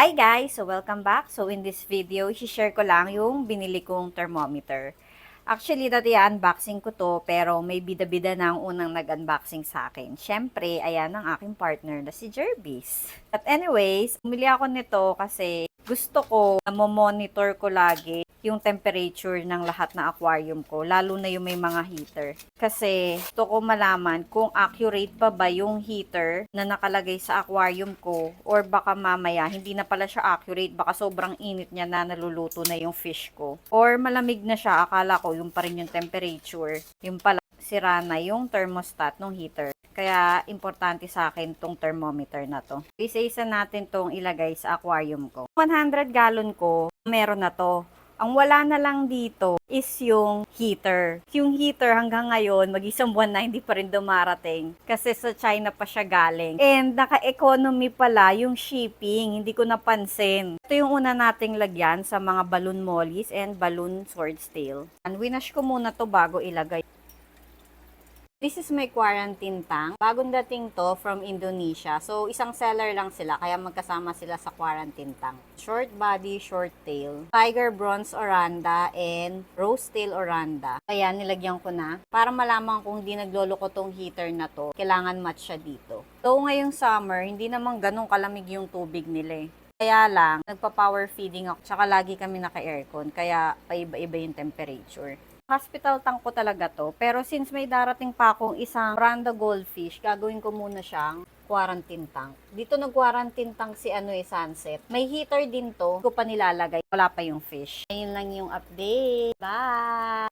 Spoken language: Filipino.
Hi guys! So welcome back. So in this video, i-share ko lang yung binili kong thermometer. Actually, dati unboxing ko to, pero may bida-bida na ang unang nag-unboxing sa akin. Siyempre, ayan ang aking partner na si Jervis. But anyways, umili ako nito kasi gusto ko na monitor ko lagi yung temperature ng lahat na aquarium ko, lalo na yung may mga heater. Kasi gusto ko malaman kung accurate pa ba yung heater na nakalagay sa aquarium ko, or baka mamaya hindi na pala siya accurate, baka sobrang init niya na naluluto na yung fish ko. Or malamig na siya, akala ko yung pa rin yung temperature, yung pala sira na yung thermostat ng heater. Kaya, importante sa akin tong thermometer na to. Isa-isa natin tong ilagay sa aquarium ko. 100 gallon ko, meron na to. Ang wala na lang dito is yung heater. Yung heater hanggang ngayon, mag-isang buwan na hindi pa rin dumarating. Kasi sa China pa siya galing. And naka-economy pala yung shipping. Hindi ko napansin. Ito yung una nating lagyan sa mga balloon mollies and balloon swordtail. And winash ko muna to bago ilagay. This is my quarantine tank. Bagong dating to from Indonesia. So, isang seller lang sila, kaya magkasama sila sa quarantine tank. Short body, short tail. Tiger bronze oranda and rose tail oranda. Kaya nilagyan ko na. Para malaman kung hindi nagloloko tong heater na to, kailangan match siya dito. So, ngayong summer, hindi naman ganun kalamig yung tubig nila eh. Kaya lang, nagpa-power feeding ako, tsaka lagi kami naka-aircon, kaya paiba-iba yung temperature. Hospital tank ko talaga to. Pero since may darating pa akong isang Randa goldfish, gagawin ko muna siyang quarantine tank. Dito nag-quarantine tank si Sunset. May heater din to. Ko pa nilalagay. Wala pa yung fish. Ayun lang yung update. Bye!